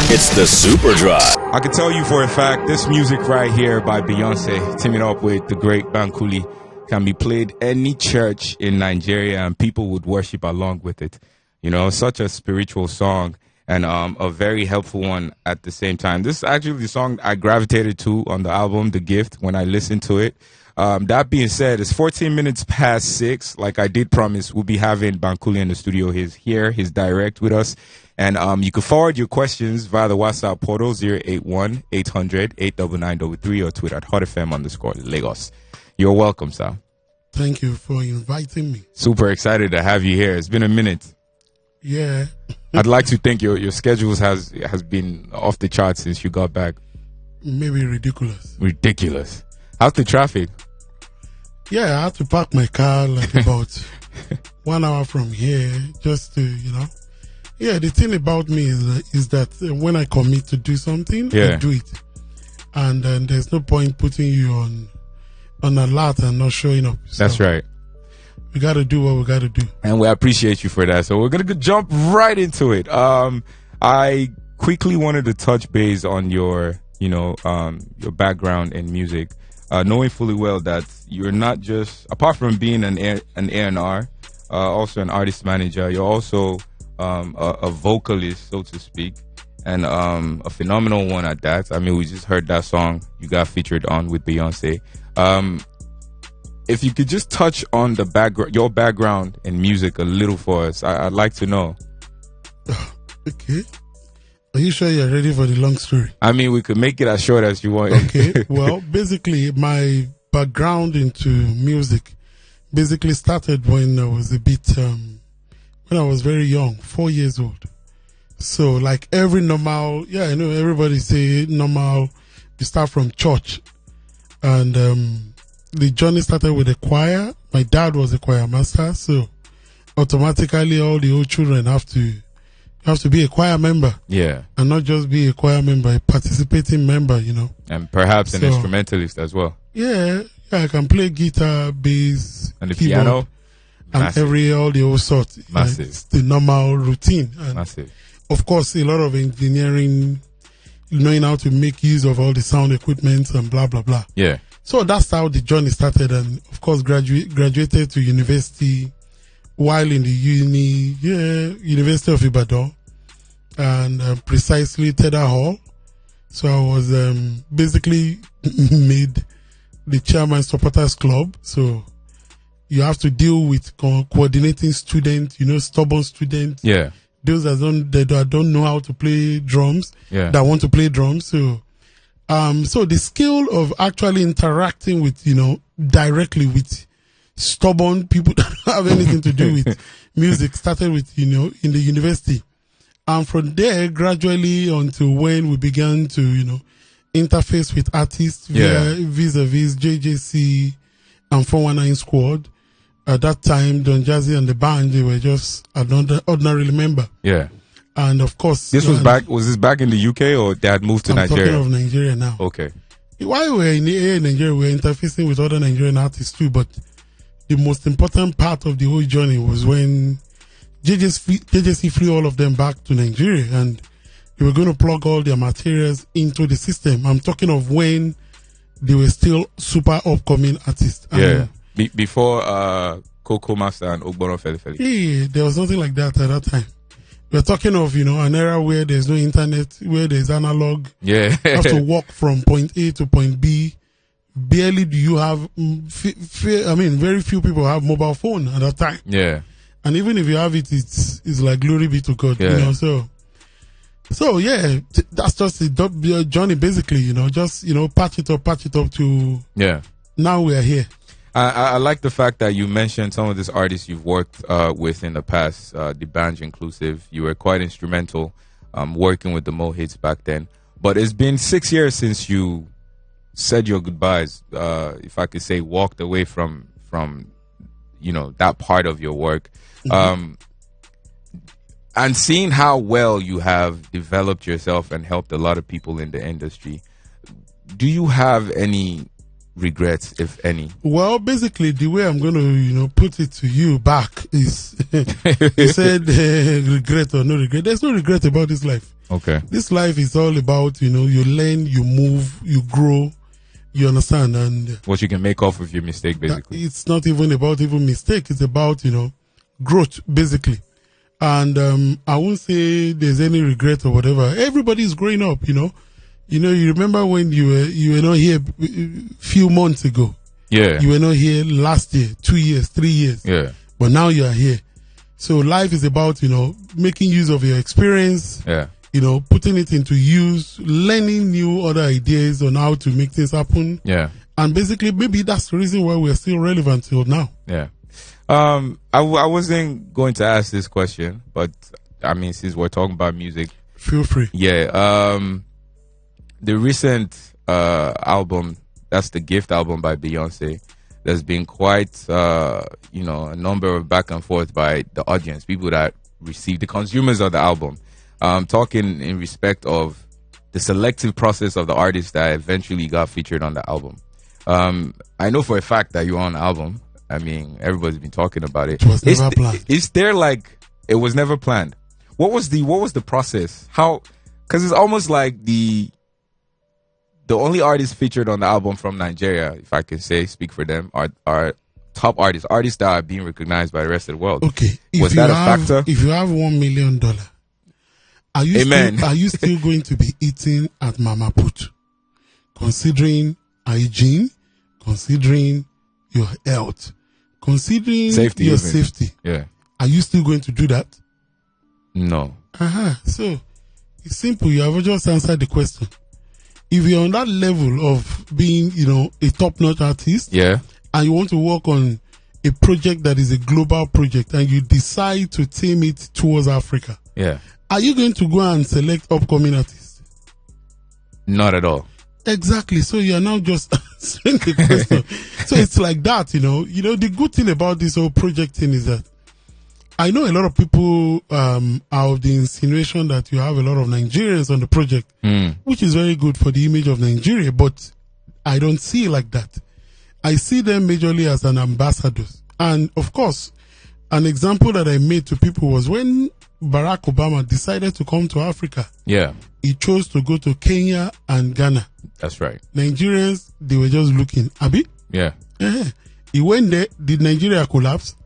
It's the Super Drive. I can tell you for a fact, this music right here by Beyonce, teaming up with the great Bankulli, can be played any church in Nigeria and people would worship along with it. You know, such a spiritual song and a very helpful one at the same time. This is actually the song I gravitated to on the album, The Gift, when I listened to it. That being said, it's 14 minutes past 6. Like I did promise, we'll be having Bankulli in the studio. He's here. He's direct with us. And you can forward your questions via the WhatsApp portal 081-800-89933 or tweet at hotfm_Lagos. You're welcome, sir. Thank you for inviting me. Super excited to have you here. It's been a minute. Yeah. I'd like to think your schedules has been off the charts since you got back. Maybe ridiculous. Ridiculous. How's the traffic? Yeah, I had to park my car like about 1 hour from here just to, Yeah, the thing about me is that when I commit to do something, I do it. And there's no point putting you on alert and not showing up. So that's right. We got to do what we got to do. And we appreciate you for that. So we're going to jump right into it. I quickly wanted to touch base on your background in music, knowing fully well that you're not just, apart from being an A&R, also an artist manager, you're also a vocalist, so to speak, and a phenomenal one at that. I mean, we just heard that song you got featured on with Beyonce. If you could just touch on your background in music a little for us, I'd like to know. Okay. Are you sure you're ready for the long story? I mean, we could make it as short as you want. Okay. Well, basically, my background into music basically started when I was when I was very young, 4 years old. So like every normal, I know everybody say normal, you start from church. And the journey started with a choir. My dad was a choir master, so automatically all the old children have to be a choir member. Yeah. And not just be a choir member, a participating member, And perhaps an instrumentalist as well. Yeah, I can play guitar, bass, and the keyboard, piano. And massive. all the old sorts. Massive. It's the normal routine. And massive. Of course, a lot of engineering, knowing how to make use of all the sound equipment and blah, blah, blah. Yeah. So that's how the journey started. And of course, graduated to university while in the University of Ibadan and precisely Teda Hall. So I was basically made the chairman supporters club. So you have to deal with coordinating students, stubborn students. Yeah. Those that don't know how to play drums. Yeah. That want to play drums. So, so the skill of actually interacting with, directly with stubborn people that don't have anything to do with music started with, in the university. And from there, gradually until when we began to, interface with artists vis-a-vis JJC and 419 Squad. At that time, Don Jazzy and the band, they were just an ordinary member. Yeah. And of course... was this back in the UK or they had moved to Nigeria? I'm talking of Nigeria now. Okay. While we were in Nigeria, we were interfacing with other Nigerian artists too, but the most important part of the whole journey was when JJC flew all of them back to Nigeria and they were going to plug all their materials into the system. I'm talking of when they were still super upcoming artists. Yeah. Before Coco Master and Ogbono Feli. Yeah, there was nothing like that at that time. We're talking of, an era where there's no internet, where there's analog. Yeah. You have to walk from point A to point B. Barely do you have, very few people have mobile phone at that time. Yeah. And even if you have it, it's like glory be to God, So yeah, that's just the journey basically, just, patch it up to now we are here. I like the fact that you mentioned some of these artists you've worked with in the past, the band inclusive. You were quite instrumental working with the Mo Hits back then. But it's been 6 years since you said your goodbyes, if I could say, walked away from that part of your work. Mm-hmm. And seeing how well you have developed yourself and helped a lot of people in the industry, do you have any regrets, if any? Well, basically, the way I'm going to, put it to you back is, you said regret or no regret. There's no regret about this life. Okay. This life is all about, you learn, you move, you grow, you understand, and What you can make off of your mistake, basically. it's not even about mistake. It's about, growth, basically. And I won't say there's any regret or whatever. Everybody's growing up, you remember when you were not here a few months ago. Yeah. You were not here last year, 2 years, 3 years. Yeah. But now you are here. So life is about, making use of your experience. Yeah. Putting it into use, learning new other ideas on how to make things happen. Yeah. And basically, maybe that's the reason why we're still relevant till now. Yeah. I wasn't going to ask this question, but I mean, since we're talking about music, Feel free. yeah. The recent album, that's the Gift album by Beyonce. There's been quite, a number of back and forth by the audience, people that receive, the consumers of the album. Talking in respect of the selective process of the artists that eventually got featured on the album. I know for a fact that you're on the album. I mean, everybody's been talking about it. It was never planned. Is there it was never planned? What was the process? How? Because it's almost like the only artists featured on the album from Nigeria, if I can speak for them, are top artists that are being recognized by the rest of the world. Okay. Was that a factor? If you have $1 million, are you still going to be eating at Mama Put? Considering hygiene, considering your health, considering your safety. Yeah. Are you still going to do that? No. So it's simple. You have just answered the question. If you're on that level of being, a top-notch artist, yeah, and you want to work on a project that is a global project, and you decide to tame it towards Africa, yeah, are you going to go and select upcoming artists? Not at all. Exactly. So you are now just answering the question. So it's like that, the good thing about this whole project thing is that I know a lot of people are of the insinuation that you have a lot of Nigerians on the project, which is very good for the image of Nigeria, but I don't see it like that. I see them majorly as an ambassadors. And of course, an example that I made to people was when Barack Obama decided to come to Africa. Yeah. He chose to go to Kenya and Ghana. That's right. Nigerians, they were just looking. Abi? Yeah. He went there. Did Nigeria collapse?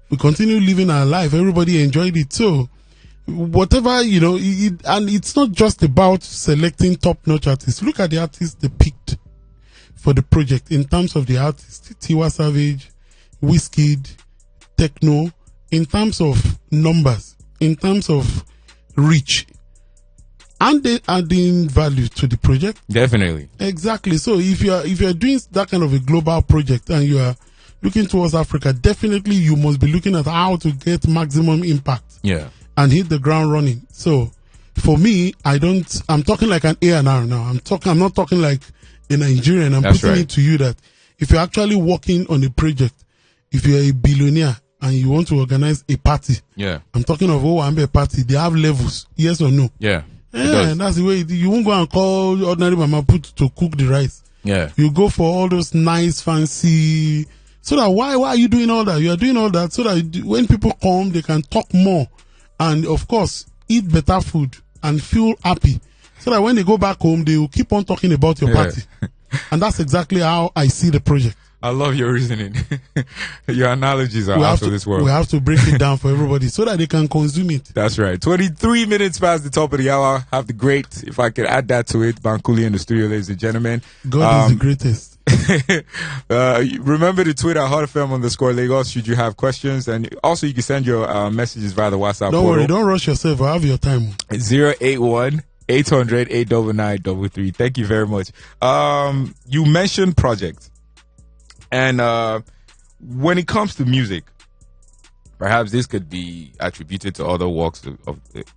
We continue living our life. Everybody enjoyed it. So, whatever, and it's not just about selecting top-notch artists. Look at the artists they picked for the project in terms of the artists. Tiwa Savage, Wizkid, Techno, in terms of numbers, in terms of reach. And they adding value to the project. Definitely. Exactly. So if you're doing that kind of a global project and you are looking towards Africa, definitely you must be looking at how to get maximum impact. Yeah. And hit the ground running. So for me, I'm talking like an A&R now. I'm not talking like a Nigerian. I'm putting it to you that if you're actually working on a project, if you're a billionaire and you want to organize a party. Yeah. I'm talking of a party. They have levels. Yes or no? Yeah. Yeah, and that's the way. You won't go and call ordinary Mama Put to cook the rice. Yeah. You go for all those nice, fancy. So that why are you doing all that? You are doing all that so that when people come, they can talk more. And of course, eat better food and feel happy. So that when they go back home, they will keep on talking about your party. And that's exactly how I see the project. I love your reasoning. Your analogies are out of this world. We have to break it down for everybody so that they can consume it. That's right. 23 minutes past the top of the hour. Have the great, if I could add that to it, Bankulli in the studio, ladies and gentlemen. God is the greatest. Remember the Twitter, @HotFM_Lagos, should you have questions. And also you can send your messages via the WhatsApp Don't portal. worry, don't rush yourself. I have your time. 081-800-899-33. Thank you very much. You mentioned projects. And when it comes to music, perhaps this could be attributed to other walks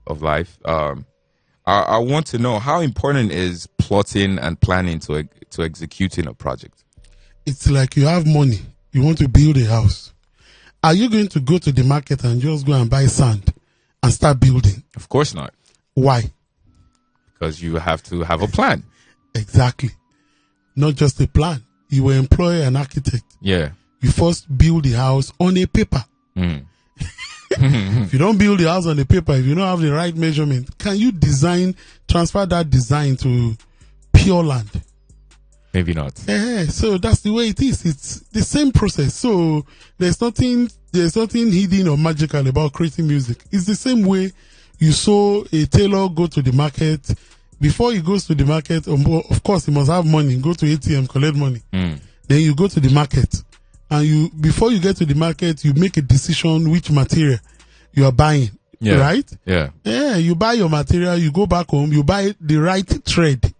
of life. I want to know, how important is plotting and planning to executing a project? It's like you have money. You want to build a house. Are you going to go to the market and just go and buy sand and start building? Of course not. Why? Because you have to have a plan. Exactly. Not just a plan. You will employ an architect. Yeah. You first build the house on a paper. If you don't build the house on the paper, if you don't have the right measurement, can you transfer that design to pure land? Maybe not. So that's the way it is. It's the same process. So there's nothing hidden or magical about creating music. It's the same way you saw a tailor go to the market. Before he goes to the market, of course he must have money. Go to ATM, collect money. Then you go to the market. And before you get to the market, you make a decision which material you are buying. Yeah. Right? Yeah. Yeah, you buy your material, you go back home, you buy the right thread.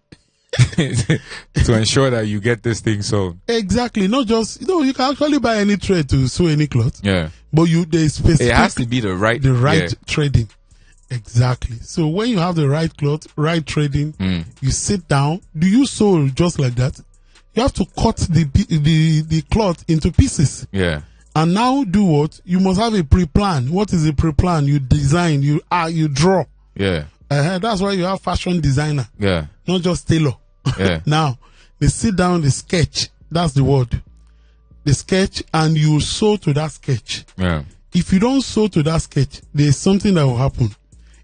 To ensure that you get this thing sewn. Exactly. Not just, you can actually buy any thread to sew any cloth. Yeah. But there's specific. It has to be the right threading. Exactly. So when you have the right cloth, right threading, you sit down. Do you sew just like that? You have to cut the cloth into pieces. Yeah. And now do what? You must have a pre-plan. What is a pre-plan? You design, you draw. Yeah. That's why you have fashion designer. Yeah. Not just tailor. Yeah. Now, they sit down, they sketch. That's the word. They sketch and you sew to that sketch. Yeah. If you don't sew to that sketch, there's something that will happen.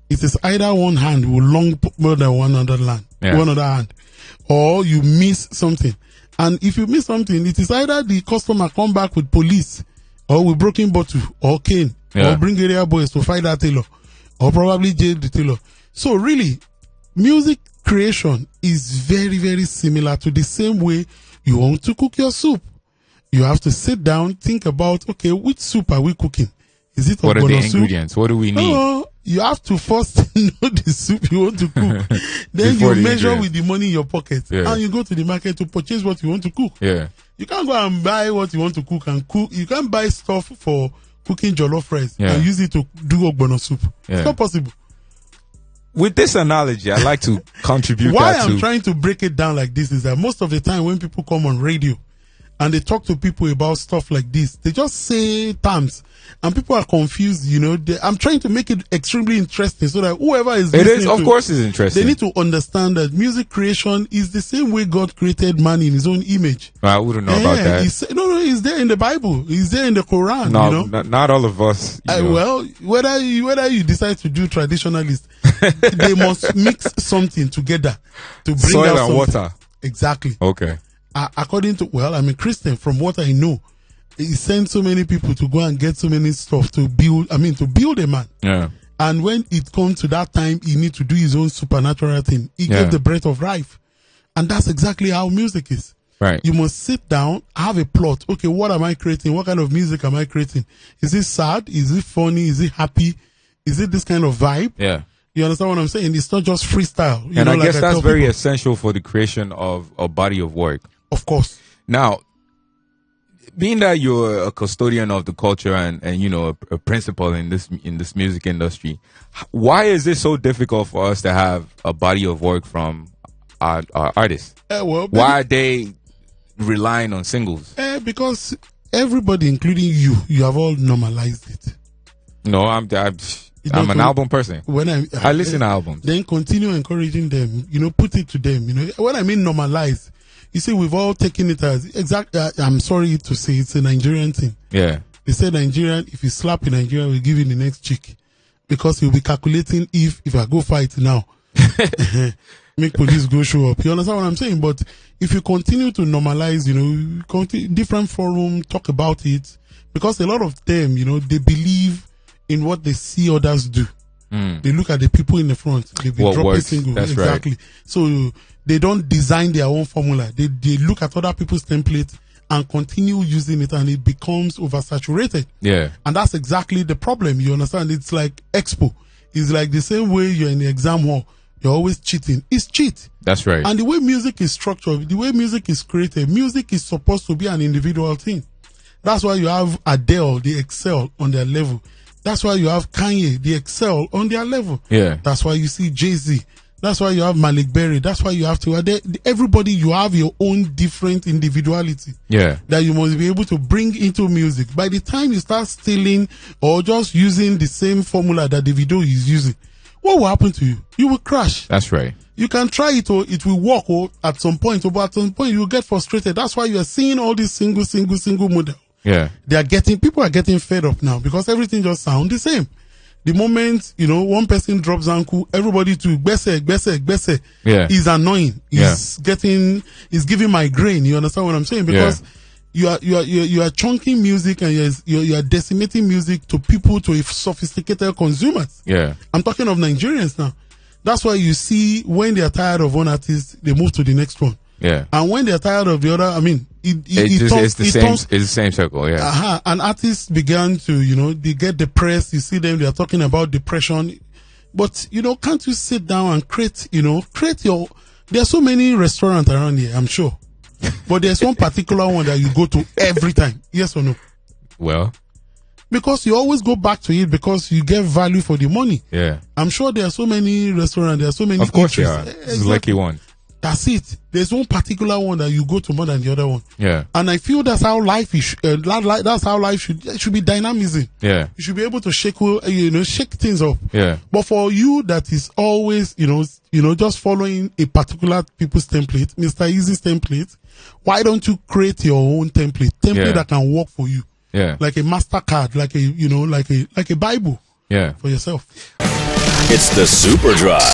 It is either one hand will long more than one other hand, or you miss something. And if you miss something, it is either the customer come back with police, or with broken bottle, or cane, or bring area boys to fight that tailor, or probably jail the tailor. So really, music creation is very, very similar to the same way you want to cook your soup. You have to sit down, think about, okay, which soup are we cooking? Is it what are the soup? ingredients? What do we need? You have to first know the soup you want to cook. Then you measure with the money in your pocket. And you go to the market to purchase what you want to cook. Yeah. You can't go and buy what you want to cook and cook. You can't buy stuff for cooking jollof rice and use it to do ogbono soup. It's not possible. With this analogy, I'd like to contribute Why I'm trying to break it down like this is that most of the time when people come on radio and they talk to people about stuff like this, they just say terms and people are confused, I'm trying to make it extremely interesting so that whoever is listening, it is, of course, it's interesting. They need to understand that music creation is the same way God created man in his own image. I wouldn't know about that. It's there in the Bible. It's there in the Quran. No, not all of us. Well, whether you decide to do traditionalist, they must mix something together to bring soil out and something. water. Exactly. Okay. According to, I'm a Christian. From what I know, he sent so many people to go and get so many stuff to build a man. Yeah. And when it comes to that time, he need to do his own supernatural thing. He gave the breath of life. And that's exactly how music is. Right. You must sit down, have a plot. Okay, what am I creating? What kind of music am I creating? Is it sad? Is it funny? Is it happy? Is it this kind of vibe? Yeah. You understand what I'm saying? It's not just freestyle. And I guess that's very essential for the creation of a body of work. Of course. Now, being that you're a custodian of the culture and a principal in this music industry, why is it so difficult for us to have a body of work from our artists? Why are they relying on singles? Because everybody, including you have all normalized it. No, I'm an album person. When I listen to albums. Then continue encouraging them. Put it to them. What I mean normalize. You see, we've all taken it as I'm sorry to say it's a Nigerian thing. Yeah. They say Nigerian, if you slap in Nigeria, we'll give you the next chick. Because he'll be calculating if I go fight now, make police go show up. You understand what I'm saying? But if you continue to normalize, different forum, talk about it. Because a lot of them, they believe in what they see others do. They look at the people in the front. They be dropping single. That's exactly. Right. So they don't design their own formula. They look at other people's templates and continue using it, and it becomes oversaturated. Yeah. And that's exactly the problem. You understand? It's like expo. It's like the same way you're in the exam hall. You're always cheating. It's cheat. That's right. And the way music is structured, the way music is created, music is supposed to be an individual thing. That's why you have Adele, they excel on their level. That's why you have Kanye, they excel on their level. Yeah. That's why you see Jay-Z. That's why you have Malik Berry. That's why you have to, everybody, you have your own different individuality. Yeah. That you must be able to bring into music. By the time you start stealing or just using the same formula that the video is using, what will happen to you? You will crash. That's right. You can try it or it will work at some point, but at some point you will get frustrated. That's why you are seeing all these single model Yeah. People are getting fed up now because everything just sounds the same. The moment, one person drops Zanku, everybody to gbese, Yeah. is annoying. Is giving migraine. You understand what I'm saying? Because you are chunking music and you are decimating music to people, to sophisticated consumers. Yeah. I'm talking of Nigerians now. That's why you see when they are tired of one artist, they move to the next one. Yeah. And when they're tired of the other, I mean, it's the same circle, yeah. And artists began to, they get depressed. You see them, they are talking about depression. But, can't you sit down and create there are so many restaurants around here, I'm sure. But there's one particular one that you go to every time. Yes or no? Well, because you always go back to it because you get value for the money. Yeah. I'm sure there are so many restaurants, there are so many. Of course there are. This is a lucky one. That's it. There's one particular one that you go to more than the other one. Yeah. And I feel that's how life is. That's how life should be dynamism. Yeah. You should be able to shake things up. Yeah. But for you, that is always, just following a particular people's template, Mr. Easy's template. Why don't you create your own template that can work for you? Yeah. Like a MasterCard, like a Bible. Yeah. For yourself. It's the Super Drive.